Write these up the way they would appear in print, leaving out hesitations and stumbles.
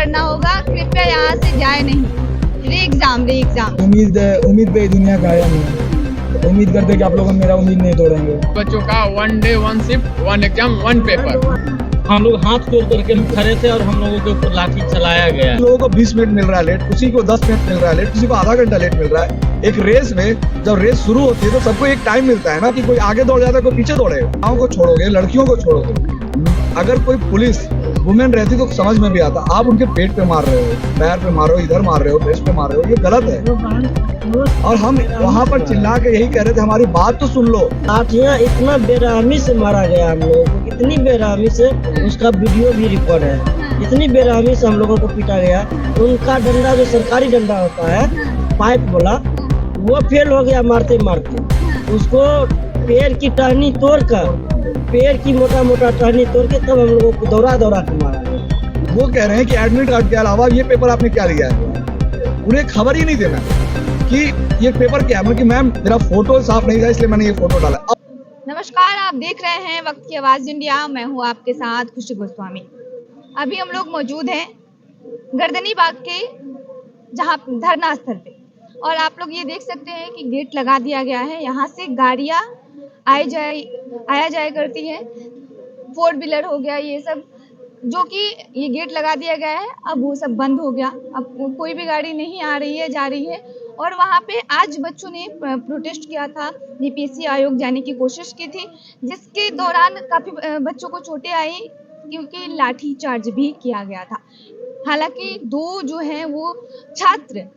लड़ना होगा, कृपया यहाँ से जाए नहीं। री एग्जाम उम्मीद पे दुनिया कायम है। उम्मीद करते कि आप लोग मेरा उम्मीद नहीं तोड़ेंगे। बच्चों का 1 डे 1 शिफ्ट 1 एग्जाम 1 पेपर। हम लोग हाथ जोड़ करके खड़े थे और हम लोगों के ऊपर लाठी चलाया गया। लोगों को 20 मिनट मिल रहा है लेट, किसी को 10 मिनट मिल रहा है लेट, किसी को आधा घंटा लेट मिल रहा है। एक रेस में जब रेस शुरू होती है तो सबको एक टाइम मिलता है ना, कि कोई आगे दौड़ जाता है कोई पीछे दौड़ेगा। गाँव को छोड़ोगे, लड़कियों को छोड़ोगे। अगर कोई पुलिस वुमेन रहती तो समझ में भी आता। आप उनके पेट पे मार रहे हो, पैर पे मार रहे हो, इधर मार रहे हो, ब्रेस्ट पे मार रहे हो, ये गलत है। और हम वहाँ पर चिल्ला के यही कह रहे थे हमारी बात तो सुन लो। लाठियाँ इतना बेरहमी से मारा गया हम लोगों को, इतनी बेरहमी से, उसका वीडियो भी रिकॉर्ड है। इतनी बेरहमी से हम लोगों को पीटा गया। उनका डंडा जो सरकारी डंडा होता है पाइप वाला, वो फेल हो गया मारते मारते। उसको पैर की टहनी तोड़कर, पैर की मोटा मोटा टहनी तोड़ के तब हम लोगों को दौड़ा दौड़ा के मारा। वो कह रहे हैं कि एडमिट कार्ड के अलावा ये पेपर आपने क्या लिया है। उन्हें खबर ही नहीं देना कि ये पेपर क्या है। मतलब कि मैम मेरा फोटो साफ नहीं था इसलिए मैंने ये फोटो डाला। नमस्कार, आप देख रहे हैं वक्त की आवाज इंडिया। मैं हूं आपके साथ खुशी गोस्वामी। अभी हम लोग मौजूद हैं गर्दनी बाग के जहां धरना स्थल पे, और आप लोग ये देख सकते हैं कि गेट लगा दिया गया है। यहाँ से गाड़ियां आया जाया करती है, 4 व्हीलर हो गया, ये सब जो कि ये गेट लगा दिया गया है। अब वो सब बंद हो गया, अब कोई भी गाड़ी नहीं आ रही है, जा रही है। और वहाँ पे आज बच्चों ने प्रोटेस्ट किया था, बीपीएससी आयोग जाने की कोशिश की थी, जिसके दौरान काफ़ी बच्चों को चोटें आई क्योंकि लाठी चार्ज भी किया गया था। हालांकि 2 जो हैं वो छात्र,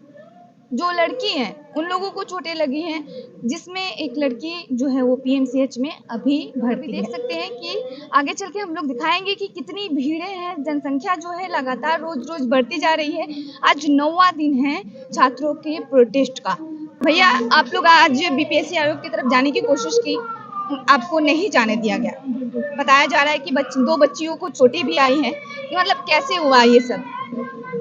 जो लड़की हैं, उन लोगों को चोटें लगी हैं, जिसमें एक लड़की जो है वो पीएमसीएच में अभी भर्ती देख सकते हैं कि आगे चल के हम लोग दिखाएंगे कि कितनी भीड़ें हैं। जनसंख्या जो है लगातार रोज रोज बढ़ती जा रही है। आज 9वां दिन है छात्रों के प्रोटेस्ट का। भैया, आप लोग आज बीपीएससी आयोग की तरफ जाने की कोशिश की, आपको नहीं जाने दिया गया। बताया जा रहा है कि 2 बच्चियों को चोटें भी आई हैं। मतलब कैसे हुआ ये सब?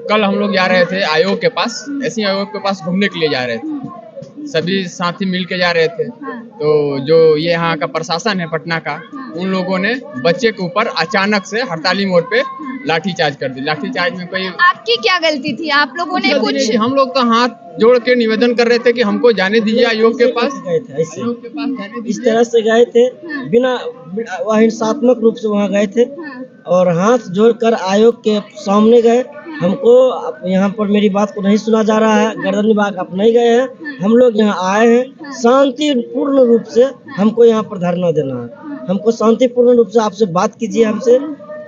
कल हम लोग जा रहे थे आयोग के पास, ऐसे ही आयोग के पास घूमने के लिए जा रहे थे। सभी साथी मिल के जा रहे थे। तो जो ये यहाँ का प्रशासन है पटना का, उन लोगों ने बच्चे के ऊपर अचानक से हड़ताली मोड़ पे लाठी चार्ज कर दी। लाठी चार्ज में कोई आपकी क्या गलती थी? आप लोगों ने कुछ, हम लोग तो हाथ जोड़ के निवेदन कर रहे थे कि हमको जाने दीजिए आयोग के पास। गए थे ऐसे इस तरह से गए थे, बिना अहिंसात्मक रूप से वहाँ गए थे और हाथ जोड़कर आयोग के सामने गए। हमको यहाँ पर मेरी बात को नहीं सुना जा रहा है। गर्दनी बाग आप नहीं गए हैं, हम लोग यहाँ आए हैं शांतिपूर्ण रूप से। हमको यहाँ पर धरना देना है। हमको शांतिपूर्ण रूप से आपसे बात कीजिए, हमसे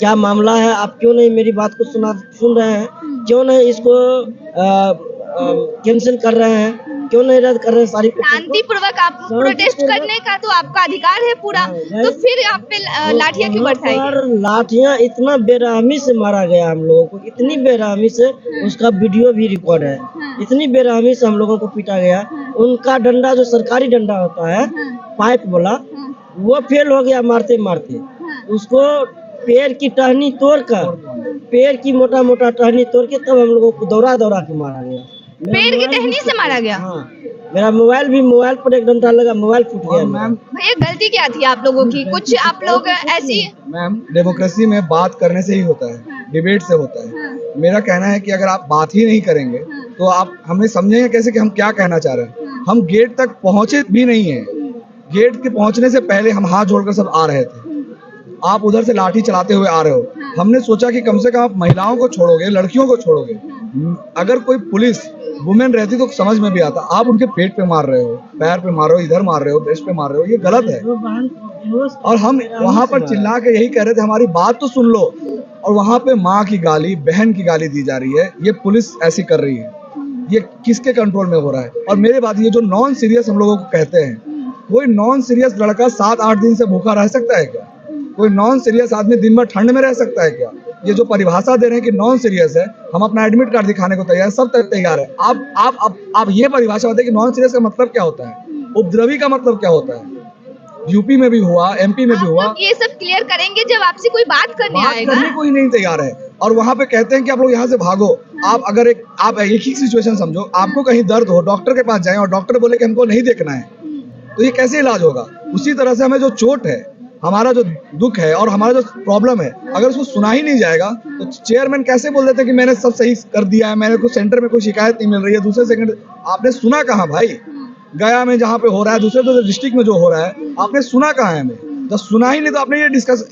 क्या मामला है, आप क्यों नहीं मेरी बात को सुन रहे हैं, क्यों नहीं इसको कैंसिल कर रहे हैं, क्यों नहीं रद्द कर रहे हैं सारी। शांतिपूर्वक आप प्रोटेस्ट करने का तो आपका अधिकार है पूरा, तो फिर आप पे लाठियां क्यों बरसाई? लाठियां इतना बेरहमी से मारा गया हम लोगों को, इतनी बेरहमी से, उसका वीडियो भी रिकॉर्ड है। इतनी बेरहमी से हम लोगों को पीटा गया। उनका डंडा जो सरकारी डंडा होता है पाइप वाला, वो फेल हो गया मारते मारते। उसको पैर की टहनी तोड़कर, पैर की मोटा मोटा टहनी तोड़ के तब हम लोगों को दौड़ा दौड़ा के मारा गया। पैर की टहनी से मारा गया? हाँ, मेरा मोबाइल पर एक डंडा लगा, मोबाइल फूट गया। मैम भैया, गलती क्या थी आप लोगों की? कुछ आप लोग ऐसी, मैम डेमोक्रेसी में बात करने से ही होता है, डिबेट से होता है। मेरा कहना है कि अगर आप बात ही नहीं करेंगे तो आप हमें समझेंगे कैसे कि हम क्या कहना चाह रहे हैं। हम गेट तक पहुंचे भी नहीं है। गेट के पहुंचने से पहले हम हाथ जोड़कर सब आ रहे थे, आप उधर से लाठी चलाते हुए आ रहे हो। हमने सोचा कि कम से कम आप महिलाओं को छोड़ोगे, लड़कियों को छोड़ोगे। अगर कोई पुलिस वुमेन रहती तो समझ में भी आता। आप उनके पेट पे मार रहे हो, पैर पे मार रहे हो, इधर मार रहे हो, ब्रेस्ट पे मार रहे हो, ये गलत है। और हम वहाँ पर चिल्ला के यही कह रहे थे हमारी बात तो सुन लो। और वहाँ पे माँ की गाली, बहन की गाली दी जा रही है। ये पुलिस ऐसी कर रही है, ये किसके कंट्रोल में हो रहा है? और मेरे बात, ये जो नॉन सीरियस हम लोगों को कहते हैं, कोई नॉन सीरियस लड़का 7-8 दिन से भूखा रह सकता है क्या? कोई नॉन सीरियस आदमी दिन भर ठंड में रह सकता है क्या? ये जो परिभाषा दे रहे हैं कि नॉन सीरियस है, हम अपना एडमिट कार्ड दिखाने को तैयार, सब तैयार है। आप ये परिभाषा बताइए कि नॉन सीरियस का मतलब क्या होता है, उपद्रवी का मतलब क्या होता है? यूपी में भी हुआ, एमपी में भी हुआ। ये सब क्लियर करेंगे जब आपसे कोई बात करने आएगा। करने कोई नहीं तैयार है। और वहाँ पे कहते हैं कि आप लोग यहाँ से भागो। आप एक ही सिचुएशन समझो, आपको कहीं दर्द हो, डॉक्टर के पास जाएं और डॉक्टर बोले कि हमको नहीं देखना है, तो ये कैसे इलाज होगा? उसी तरह से हमें जो चोट है, हमारा जो दुख है और हमारा जो प्रॉब्लम है, अगर उसको सुना ही नहीं जाएगा तो चेयरमैन कैसे बोल देते कि मैंने सब सही कर दिया है, मेरे को सेंटर में कोई शिकायत नहीं मिल रही है, दूसरे सेकंड आपने सुना कहाँ भाई? गया में जहाँ पे हो रहा है, दूसरे डिस्ट्रिक्ट में जो हो रहा है, आपने सुना कहाँ है? हमें जब सुना ही नहीं तो आपने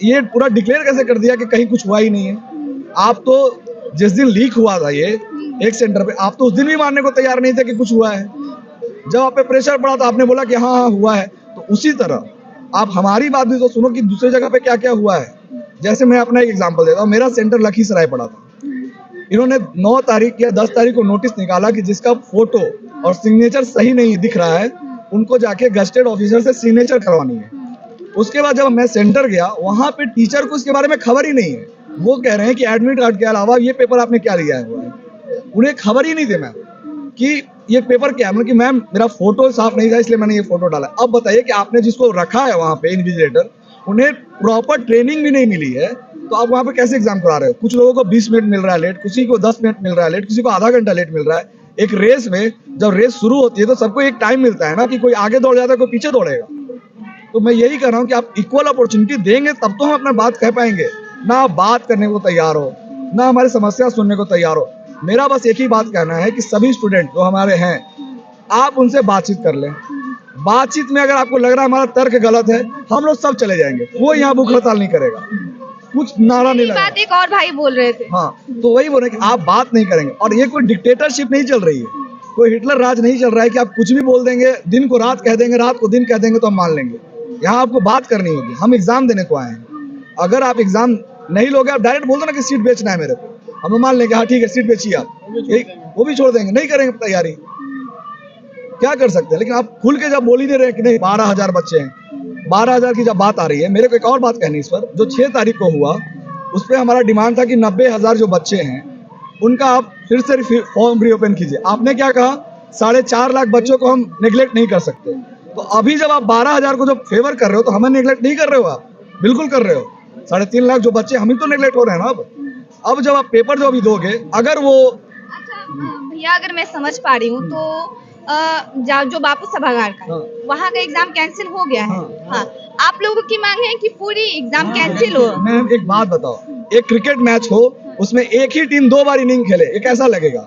ये पूरा डिक्लेयर कैसे कर दिया कि कहीं कुछ हुआ ही नहीं है? आप तो जिस दिन लीक हुआ था ये एक सेंटर पे, आप तो उस दिन भी मानने को तैयार नहीं थे कि कुछ हुआ है। जब आप पे प्रेशर पड़ा तो आपने बोला कि हाँ हाँ हुआ है। तो उसी तरह आप हमारी बात भी तो सुनो कि दूसरी जगह पे क्या क्या हुआ है। जैसे मैं अपना एक एग्जांपल देता हूँ, मेरा सेंटर लखीसराय पड़ा था। इन्होंने 9 तारीख या 10 तारीख को नोटिस निकाला कि जिसका फोटो और सिग्नेचर सही नहीं दिख रहा है, उनको जाके गजेटेड ऑफिसर से सिग्नेचर करवानी है। उसके बाद जब मैं सेंटर गया, वहाँ पे टीचर को इसके बारे में खबर ही नहीं है। वो कह रहे हैं कि एडमिट कार्ड के अलावा ये पेपर आपने क्या लिया है? उन्हें खबर ही नहीं थी मैम कि ये पेपर क्या है। मतलब कि मैम मेरा फोटो साफ नहीं था इसलिए मैंने ये फोटो डाला। अब बताइए कि आपने जिसको रखा है वहाँ पे इन्विजिलेटर, उन्हें प्रॉपर ट्रेनिंग भी नहीं मिली है, तो आप वहाँ पे कैसे एग्जाम करा रहे हो? कुछ लोगों को 20 मिनट मिल रहा है लेट, किसी को 10 मिनट मिल रहा है लेट, किसी को आधा घंटा लेट मिल रहा है। एक रेस में जब रेस शुरू होती है तो सबको एक टाइम मिलता है ना, कि कोई आगे दौड़ जाता है कोई पीछे दौड़ेगा। तो मैं यही कह रहा हूँ कि आप इक्वल अपॉर्चुनिटी देंगे तब तो हम अपना बात कह पाएंगे। ना आप बात करने को तैयार हो, ना हमारी समस्या सुनने को तैयार हो। मेरा बस एक ही बात कहना है कि सभी स्टूडेंट जो हमारे हैं, आप उनसे बातचीत कर लें। बातचीत में अगर आपको लग रहा है हमारा तर्क गलत है, हम लोग सब चले जाएंगे, कोई यहाँ भूख हड़ताल नहीं करेगा, कुछ नारा नहीं लगेगा। बात एक और भाई बोल रहे थे। हाँ, तो वही बोल रहे हैं कि आप बात नहीं करेंगे। और ये कोई डिक्टेटरशिप नहीं चल रही है, कोई हिटलर राज नहीं चल रहा है कि आप कुछ भी बोल देंगे, दिन को रात कह देंगे, रात को दिन कह देंगे तो हम मान लेंगे। यहाँ आपको बात करनी होगी। हम एग्जाम देने को आए हैं। अगर आप एग्जाम नहीं लोगे, आप डायरेक्ट बोल दो ना कि सीट बेचना है मेरे को, हम मान लेंगे हाँ ठीक है सीट बेचिए आप, वो भी छोड़ देंगे, नहीं करेंगे तैयारी, क्या कर सकते हैं। लेकिन आप खुल के जब बोल ही नहीं रहे कि नहीं 12,000 बच्चे हैं, 12,000 की जब बात आ रही है, मेरे को एक और बात कहनी इस पर। जो 6 तारीख को हुआ उस पर हमारा डिमांड था कि 90,000 जो बच्चे हैं उनका आप फिर से फॉर्म रीओपन कीजिए। आपने क्या कहा, 4.5 लाख बच्चों को हम नेग्लेक्ट नहीं कर सकते। तो अभी जब आप 12,000 को जब फेवर कर रहे हो तो हमें नेग्लेक्ट नहीं कर रहे हो, आप बिल्कुल कर रहे हो। 3.5 लाख जो बच्चे, हम ही तो नेग्लेक्ट हो रहे हैं ना। अब जब आप पेपर जो अभी दोगे, अगर वो भैया अगर मैं समझ पा रही हूँ तो जो बापू सभागार का हाँ। वहाँ का एग्जाम कैंसिल हो गया है। हाँ। आप लोगों की मांग है कि पूरी एग्जाम कैंसिल हो। मैम एक बात बताओ, एक क्रिकेट मैच हो उसमें एक ही टीम 2 बार इनिंग खेले, ये कैसा लगेगा?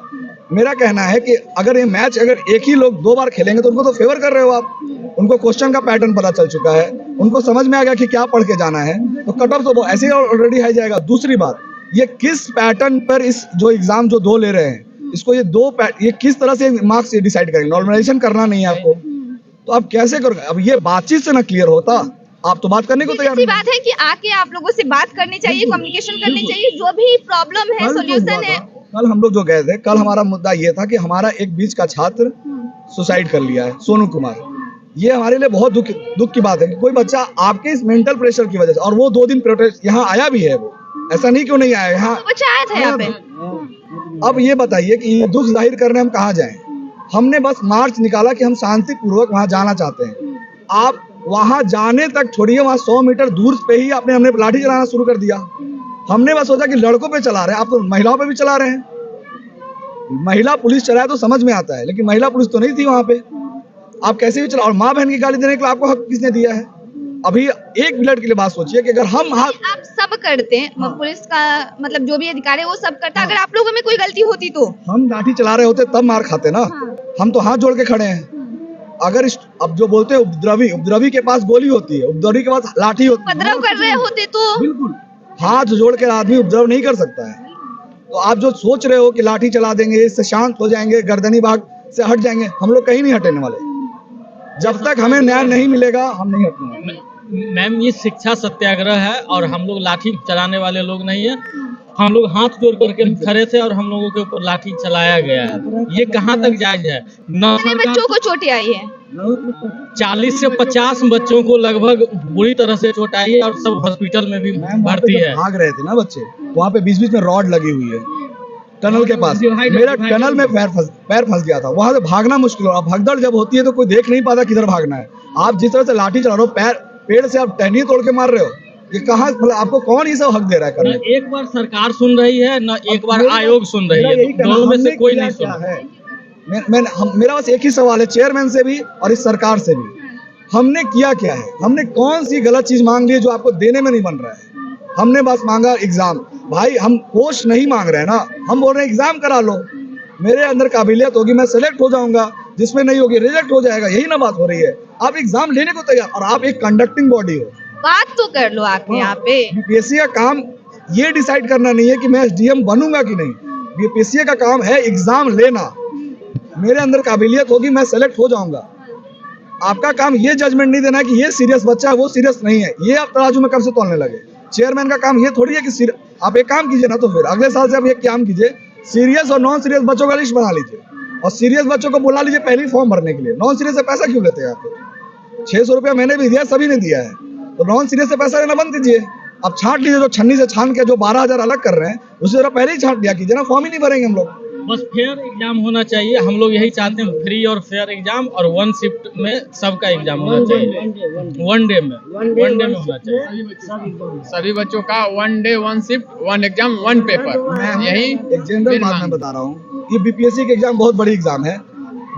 मेरा कहना है कि अगर ये मैच अगर एक ही लोग 2 बार खेलेंगे तो उनको तो फेवर कर रहे हो आप। उनको क्वेश्चन का पैटर्न पता चल चुका है, उनको समझ में आ गया कि क्या पढ़ के जाना है, तो कट ऑफ तो ऐसे ही ऑलरेडी हाई जाएगा। दूसरी बात, ये किस पैटर्न पर इस जो एग्जाम जो 2 ले रहे हैं, इसको ये किस तरह से मार्क्स ये डिसाइड करेंगे? नॉर्मलाइजेशन करना नहीं है आपको, तो आप कैसे करोगे? अब ये बातचीत से ना क्लियर होता, आप तो बात करने को तैयार नहीं। बात है कि आके आप लोगों से बात करनी चाहिए, कम्युनिकेशन करनी चाहिए, जो भी प्रॉब्लम है सॉल्यूशन है। कल हम लोग जो गए थे, कल हमारा मुद्दा ये था कि हमारा एक बीच का छात्र सुसाइड कर लिया है, सोनू कुमार। ये हमारे लिए बहुत दुख की बात है कि कोई बच्चा आपके इस मेंटल प्रेशर की वजह से, और वो 2 दिन प्रोटेस्ट यहाँ आया भी है, वो ऐसा नहीं क्यों नहीं आया यहाँ, तो बच्चा आया था यहाँ पे। अब ये बताइए कि ये दुख जाहिर करने हम कहाँ जाएं? हमने बस मार्च निकाला कि हम शांतिपूर्वक वहां जाना चाहते हैं। आप वहां जाने तक छोड़िए, वहां 100 मीटर दूर पे ही हमने लाठी चलाना शुरू कर दिया। हमने बस सोचा कि लड़कों पे चला रहे हैं, आप तो महिलाओं पे भी चला रहे हैं। महिला पुलिस चलाए तो समझ में आता है, लेकिन महिला पुलिस तो नहीं थी वहां पे, आप कैसे भी चला। और माँ बहन की गाली देने के लिए आपको हक किसने दिया है? अभी 1 मिनट के लिए बात सोचिए कि अगर हम आप सब करते हैं, पुलिस का मतलब जो भी अधिकारी है वो सब करता है। अगर आप लोगों में कोई गलती होती तो हम लाठी चला रहे होते तब मार खाते ना। हम तो हाथ जोड़ के खड़े हैं। अगर अब जो बोलते हैं उपद्रवी के पास गोली होती है, उपद्रवी के पास लाठी होती है। उपद्रव कर रहे होते तो बिल्कुल हाथ जोड़ के आदमी उपद्रव नहीं कर सकता है। तो आप जो सोच रहे हो कि लाठी चला देंगे, इससे शांत हो जाएंगे, गर्दनी बाग से हट जाएंगे, हम लोग कहीं नहीं हटने वाले। जब तक हमें न्याय नहीं मिलेगा हम नहीं हटने वाले। मैम ये शिक्षा सत्याग्रह है और हम लोग लाठी चलाने वाले लोग नहीं है। हम लोग हाथ जोड़ करके खड़े थे और हम लोगों के ऊपर लाठी चलाया गया है। ये कहाँ तक जायज है? बच्चों को चोटें आई है, 40 से 50 बच्चों को लगभग बुरी तरह से चोट आई है और सब हॉस्पिटल में भी भर्ती है। भाग रहे थे ना बच्चे, वहाँ पे बीच में रॉड लगी हुई है टनल के पास। मेरा टनल में पैर फंस गया था, वहां से भागना मुश्किल हो। भगदड़ जब होती है तो कोई देख नहीं पाता किधर भागना है। आप जिस तरह से लाठी चला रहे हो, पेड़ से आप टहनी तोड़ के मार रहे हो, ये कहाँ, मतलब आपको कौन ये सब हक दे रहा है करने? न एक बार सरकार सुन रही है, न एक बार आयोग सुन रही है, दोनों में से कोई नहीं सुन रहा है। मेरा बस एक ही सवाल है चेयरमैन से भी और इस सरकार से भी हमने किया क्या है, हमने कौन सी गलत चीज मांग ली है जो आपको देने में नहीं बन रहा है। हमने बस मांगा एग्जाम। भाई हम पोस्ट नहीं मांग रहे हैं ना, हम बोल रहे हैं एग्जाम करा लो, मेरे अंदर काबिलियत होगी, मैं सेलेक्ट हो जाऊंगा, जिसमें नहीं होगी रिजेक्ट हो जाएगा, यही ना बात हो रही है। आप एग्जाम लेने को तैयार, और आप एक कंडक्टिंग बॉडी हो, बात तो कर लो आप यहाँ पे। बीपीएससी का काम ये डिसाइड करना नहीं है कि मैं एसडीएम बनूंगा कि नहीं। बीपीएससी का काम है एग्जाम लेना, मेरे अंदर काबिलियत होगी, मैं सेलेक्ट हो जाऊंगा। आपका काम ये जजमेंट नहीं देना है कि ये सीरियस बच्चा है, वो सीरियस नहीं है। ये आप तराजू में कब से तोलने लगे? चेयरमैन का काम ये थोड़ी है कि आप एक काम कीजिए ना, तो फिर अगले साल से आप ये काम कीजिए, सीरियस और नॉन सीरियस बच्चों का लिस्ट बना लीजिए और सीरियस बच्चों को बुला लीजिए पहली फॉर्म भरने के लिए। नॉन सीरियस से पैसा क्यों लेते हैं आप? 600 रुपया मैंने भी दिया, सभी ने दिया है, तो नॉन सीरियस से पैसा लेना बंद कीजिए। अब छांट लीजिए, जो छन्नी से छान के जो 12,000 अलग कर रहे हैं उससे जरा पहले ही छांट लिया कीजिए ना, फॉर्म ही नहीं भरेंगे हम लोग। बस फेयर एग्जाम होना चाहिए, हम लोग यही चाहते हैं, फ्री और फेयर एग्जाम, और 1 शिफ्ट में सबका एग्जाम होना चाहिए, 1 डे में होना चाहिए। सभी बच्चों का 1 डे 1 शिफ्ट 1 एग्जाम 1 पेपर, यही एक जनरल बात मैं बता रहा हूँ, ये बीपीएससी के एग्जाम बहुत बड़ी एग्जाम है।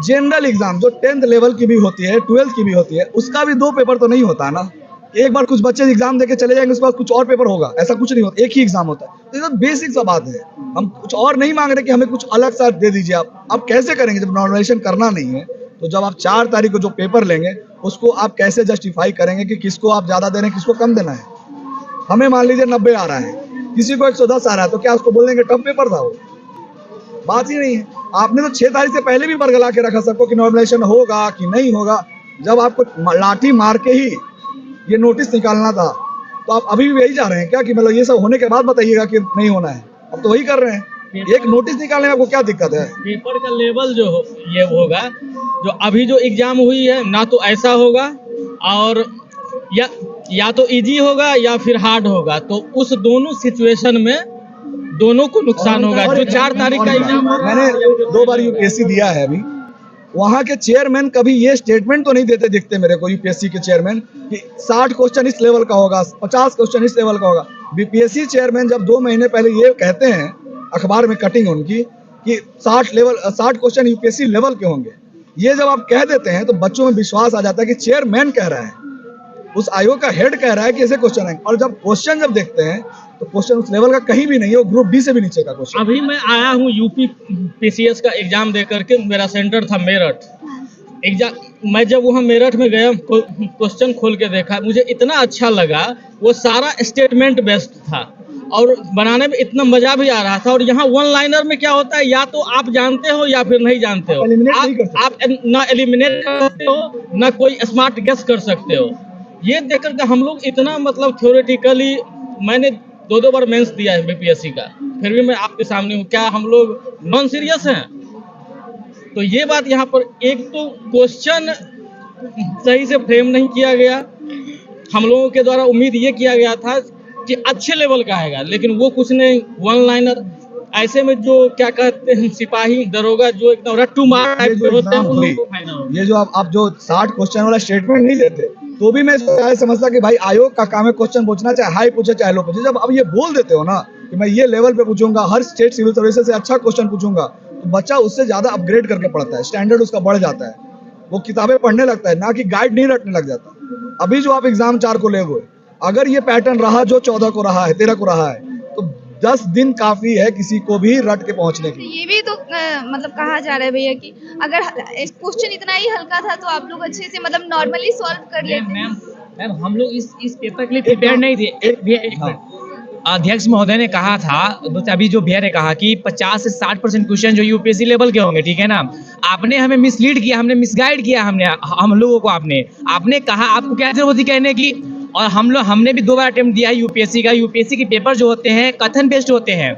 जनरल एग्जाम जो 10th लेवल की भी होती है, 12th की भी होती है, उसका भी 2 पेपर तो नहीं होता है ना। एक बार कुछ बच्चे एग्जाम देके चले जाएंगे, उसके बाद कुछ और पेपर होगा, ऐसा कुछ नहीं होता, एक ही एग्जाम होता है। तो ये तो बेसिक सा बात है, हम कुछ और नहीं मांग रहे कि हमें कुछ अलग सा दे दीजिए। आप कैसे करेंगे जब नॉर्मलाइजेशन करना नहीं है? तो जब आप 4 तारीख को जो पेपर लेंगे उसको आप कैसे जस्टिफाई करेंगे कि किसको आप ज्यादा दे रहे हैं, किसको कम देना है? हमें मान लीजिए 90 आ रहा है, किसी को 110 आ रहा है, तो क्या उसको बोल देंगे टफ पेपर था? वो बात ही नहीं है। आपने तो 6 तारीख से पहले भी बरगला के रखा सबको कि नॉर्मलाइजेशन होगा कि नहीं होगा। जब आपको लाठी मार के ही ये नोटिस निकालना था, तो आप अभी भी यही जा रहे हैं क्या कि मतलब ये सब होने के बाद बताइएगा कि नहीं होना है? अब तो वही कर रहे हैं। एक नोटिस निकालने में आपको क्या दिक्कत है? पेपर का लेवल जो ये होगा, जो अभी जो एग्जाम हुई है ना, तो ऐसा होगा, और या तो इजी होगा या फिर हार्ड होगा, तो उस दोनों सिचुएशन में दोनों को नुकसान होगा। जो 4 तारीख का एग्जाम, मैंने 2 बार यूपीएससी दिया है अभी, वहाँ के चेयरमैन कभी ये स्टेटमेंट तो नहीं देते दिखते मेरे को, यूपीएससी के चेयरमैन, कि 60 क्वेश्चन इस लेवल का होगा, 50 क्वेश्चन इस लेवल का होगा। बीपीएससी चेयरमैन जब 2 महीने पहले ये कहते हैं, अखबार में कटिंग उनकी, कि 60 क्वेश्चन यूपीएससी लेवल के होंगे, ये जब आप कह देते हैं तो बच्चों में विश्वास आ जाता है कि चेयरमैन कह रहा है, उस आयोग का हेड कह रहा है कि ऐसे क्वेश्चन आएंगे। और जब क्वेश्चन जब देखते हैं तो क्वेश्चन उस लेवल का कहीं भी नहीं है, वो ग्रुप बी से भी नीचे का क्वेश्चन। अभी मैं आया हूँ यूपी पीसीएस का एग्जाम दे करके, मेरा सेंटर था मेरठ एग्जाम। मैं जब वहाँ मेरठ में गया, क्वेश्चन खोल के देखा, मुझे इतना अच्छा लगा, वो सारा स्टेटमेंट बेस्ड था और बनाने में इतना मजा भी आ रहा था। और यहाँ 1 लाइनर में क्या होता है, या तो आप जानते हो या फिर नहीं जानते हो, आप ना एलिमिनेट कर सकते हो ना कोई स्मार्ट गेस कर सकते हो। ये देख करके हम लोग इतना मतलब थ्योरेटिकली, मैंने 2 बार मेंस दिया है बीपीएससी का, फिर भी मैं आपके सामने हूँ। क्या हम लोग नॉन सीरियस हैं? तो ये बात यहाँ पर, एक तो क्वेश्चन सही से फ्रेम नहीं किया गया, हम लोगों के द्वारा उम्मीद ये किया गया था कि अच्छे लेवल का आएगा, लेकिन वो कुछ नहीं, 1 लाइनर। ऐसे में जो क्या कहते हैं सिपाही दरोगा, जो एकदम रट्टू मार टाइप के होते हैं, ये जो आप जो 60 क्वेश्चन वाला स्टेटमेंट नहीं देते, तो भी मैं समझता कि भाई आयोग का काम है क्वेश्चन पूछना, चाहे हाई पूछे चाहे लो पूछे। जब अब ये बोल देते हो ना कि मैं ये लेवल पे पूछूंगा, हर स्टेट सिविल सर्विसेज से अच्छा क्वेश्चन पूछूंगा, तो बच्चा उससे ज्यादा अपग्रेड करके पढ़ता है, स्टैंडर्ड उसका बढ़ जाता है, वो किताबें पढ़ने लगता है, ना कि गाइड नहीं रटने लग जाता। अभी जो आप एग्जाम 4 को ले हुए, अगर ये पैटर्न रहा जो 14 को रहा है, 13 को रहा है, तो 10 दिन काफी है किसी को भी रट के पहुंचने के लिए। ये भी तो मतलब कहा जा रहा है भैया कि अगर क्वेश्चन इतना ही हल्का था तो आप लोग अच्छे से मतलब नॉर्मली सॉल्व कर लेते। मैम हम लोग इस पेपर के लिए प्रिपेयर नहीं थे। अध्यक्ष महोदय ने कहा था, अभी जो भैया ने कहा कि 50 से 60% क्वेश्चन जो यूपीएससी लेवल के होंगे, ठीक है ना। आपने हमें मिसलीड किया, हमने मिसगाइड किया, हम लोगों को आपने कहा, आपको क्या जरूरत थी कहने की। और हमने भी 2 बार अटेम्प्ट दिया है यूपीएससी का। यूपीएससी के पेपर जो होते हैं कथन बेस्ड होते हैं,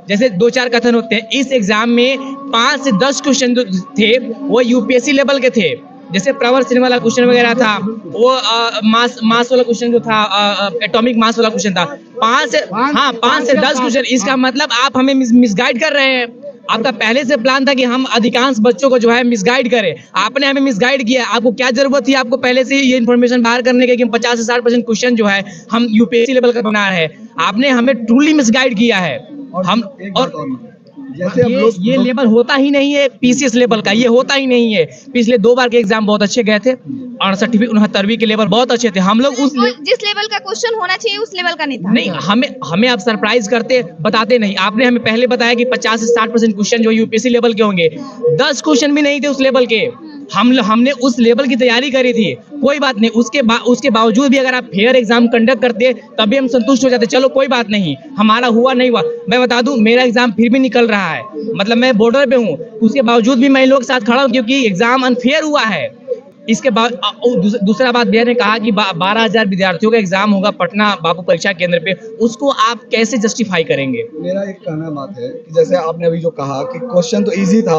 जैसे 2-4 कथन होते हैं। इस एग्जाम में 5 से 10 क्वेश्चन जो थे वो यूपीएससी लेवल के थे, जैसे प्रवर्तन वाला क्वेश्चन वगैरह था, वो मास वाला क्वेश्चन जो था, एटॉमिक मास वाला क्वेश्चन था। 5 से 10 क्वेश्चन। इसका मतलब आप हमें मिसगाइड कर रहे हैं। आपका पहले से प्लान था कि हम अधिकांश बच्चों को जो है मिसगाइड करें, आपने हमें मिसगाइड किया। आपको क्या जरूरत थी आपको पहले से ये इन्फॉर्मेशन बाहर करने की कि 50 से 60% क्वेश्चन जो है हम यूपीएससी लेवल का बना रहे हैं। आपने हमें ट्रूली मिसगाइड किया है। जैसे अब लोग ये लेवल होता ही नहीं है पीसीएस लेवल का, ये होता ही नहीं है। पिछले 2 बार के एग्जाम बहुत अच्छे गए थे, 68वीं 69वीं के लेवल बहुत अच्छे थे। हम लोग उस जिस लेवल का क्वेश्चन होना चाहिए उस लेवल का नहीं था। नहीं, हमें आप सरप्राइज करते, बताते नहीं। आपने हमें पहले बताया कि 50 से 60% क्वेश्चन जो यूपीएससी लेवल के होंगे, 10 क्वेश्चन भी नहीं थे उस लेवल के। हमने उस लेवल की तैयारी करी थी, कोई बात नहीं। उसके बावजूद भी अगर आप फेयर एग्जाम कंडक्ट करते तभी हम संतुष्ट हो जाते, चलो कोई बात नहीं, हमारा हुआ नहीं हुआ। मैं बता दूं, मेरा एग्जाम फिर भी निकल रहा है, मतलब मैं बॉर्डर पे हूँ, उसके बावजूद भी मैं इन लोगों के साथ खड़ा हूँ क्योंकि एग्जाम अनफेयर हुआ है। इसके बाद दूसरा बात भैया ने कहा कि 12,000 विद्यार्थियों का एग्जाम होगा पटना बापू परीक्षा केंद्र पे, उसको आप कैसे जस्टिफाई करेंगे? मेरा एक कहना बात है कि जैसे आपने अभी जो कहा कि क्वेश्चन तो इजी था,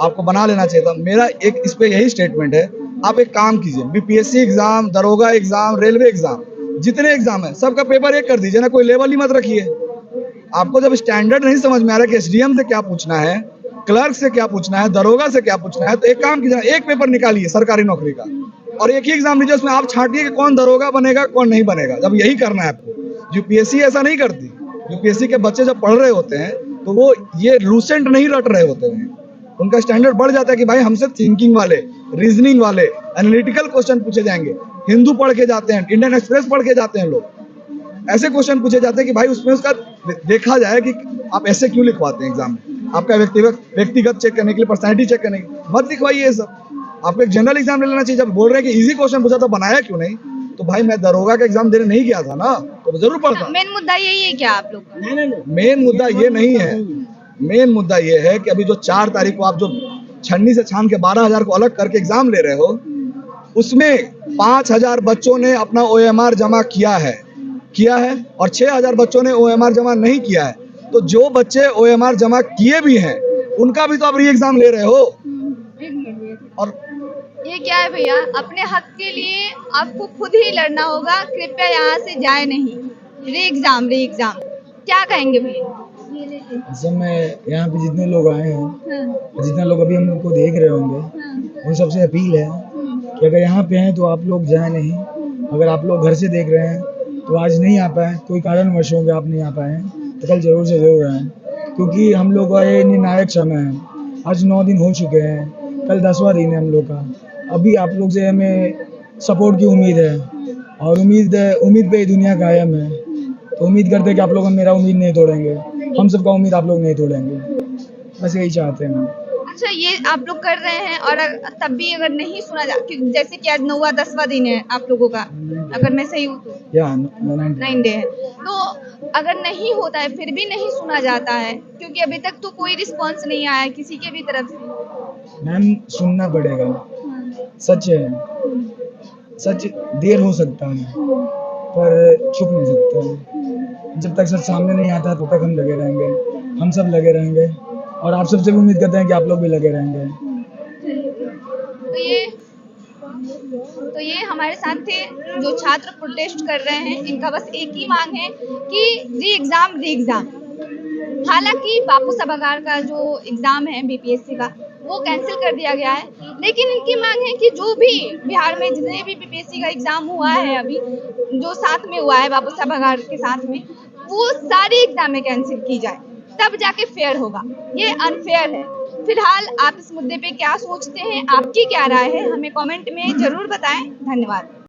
आपको बना लेना चाहिए था। मेरा एक इस पे यही स्टेटमेंट है, आप एक काम कीजिए, बीपीएससी एग्जाम, दरोगा एग्जाम, रेलवे एग्जाम, जितने एग्जाम है सबका पेपर एक कर दीजिए ना, कोई लेवल ही मत रखिए। आपको जब स्टैंडर्ड नहीं समझ में आ रहा कि एसडीएम से क्या पूछना है, क्लर्क से क्या पूछना है, दरोगा से क्या पूछना है, तो एक काम कीजिए, एक पेपर निकालिए सरकारी नौकरी का और एक ही एग्जाम लीजिए, उसमें आप छांटिए कि कौन दरोगा बनेगा कौन नहीं बनेगा। जब यही करना है आपको, यूपीएससी ऐसा नहीं करती। यूपीएससी के बच्चे जब पढ़ रहे होते हैं तो वो ये लूसेंट नहीं रट रहे होते हैं, उनका स्टैंडर्ड बढ़ जाता है कि भाई हमसे थिंकिंग वाले, रीजनिंग वाले, एनालिटिकल क्वेश्चन पूछे जाएंगे। हिंदू पढ़ के जाते हैं, इंडियन एक्सप्रेस पढ़ के जाते हैं लोग, ऐसे क्वेश्चन पूछे जाते हैं कि भाई उसमें उसका देखा जाए कि आप ऐसे क्यों लिखवाते हैं एग्जाम में, आपका व्यक्तिगत चेक करने के लिए, पर्सनैलिटी चेक करने के लिए मत लिखवाइए ये सब। आपको एक जनरल एग्जाम ले लेना चाहिए। जब बोल रहे हैं कि इजी क्वेश्चन पूछा तो बनाया क्यों नहीं, तो भाई मैं दरोगा का एग्जाम देने नहीं गया था ना, तो जरूर पढ़ता। मेन मुद्दा यही है क्या आप लोग का? मेन मुद्दा ये नहीं है, मेन मुद्दा ये है कि अभी जो 4 तारीख को आप जो छन्नी से छान के 12,000 को अलग करके एग्जाम ले रहे हो, उसमें 5,000 बच्चों ने अपना ओएमआर जमा किया है और 6,000 बच्चों ने ओएमआर जमा नहीं किया है। तो जो बच्चे ओएमआर जमा किए भी हैं उनका भी तो आप री एग्जाम ले रहे हो। और ये क्या है भैया, अपने हक के लिए आपको खुद ही लड़ना होगा, कृपया यहाँ से जाए नहीं। री एग्जाम क्या कहेंगे भैया? सब में यहाँ पे जितने लोग आए हैं, जितना लोग अभी हम लोग को देख रहे होंगे, उन सबसे अपील है कि अगर यहाँ पे हैं तो आप लोग जाए नहीं। अगर आप लोग घर से देख रहे हैं तो आज नहीं आ पाए, कोई कारणवश होंगे आप नहीं आ पाए हैं, तो कल जरूर से जरूर आएँ, क्योंकि हम लोग का ये निर्णायक समय है। आज 9 दिन हो चुके हैं, कल 10वां दिन है हम लोग का। अभी आप लोग से हमें सपोर्ट की उम्मीद है और उम्मीद पे ही दुनिया कायम है। तो उम्मीद करते हैं कि आप लोग मेरा उम्मीद नहीं तोड़ेंगे, हम सबका उम्मीद आप लोग नहीं तोड़ेंगे, बस यही चाहते हैं। अच्छा, ये आप लोग कर रहे हैं और तब भी अगर नहीं सुना जा, जैसे कि आज 9वां 10वां दिन है आप लोगों का, अगर मैं सही हूँ तो या 9 डे है, तो अगर नहीं होता है फिर भी नहीं सुना जाता है, क्योंकि अभी तक तो कोई रिस्पॉन्स नहीं आया है किसी के भी तरफ से। मैम सुनना पड़ेगा, सच है, सच देर हो सकता है पर छुप नहीं सकता है। जब तक सच सामने नहीं आता तब तक हम लगे रहेंगे, हम सब लगे रहेंगे और आप सबसे भी उम्मीद करते हैं कि आप लोग भी लगे रहेंगे। तो ये हमारे साथ थे जो छात्र प्रोटेस्ट कर रहे हैं, इनका बस एक ही मांग है कि री एग्जाम। हालांकि बापू सभागार का जो एग्जाम है बीपीएससी का वो कैंसिल कर दिया गया है, लेकिन इनकी मांग है कि जो भी बिहार में जितने भी बीपीएससी का एग्जाम हुआ है, अभी जो साथ में हुआ है बापू सभागार के साथ में, वो सारी एग्जाम में कैंसिल की जाए, तब जाके फेयर होगा। ये अनफेयर है। फिलहाल आप इस मुद्दे पे क्या सोचते हैं, आपकी क्या राय है, हमें कमेंट में जरूर बताएं। धन्यवाद।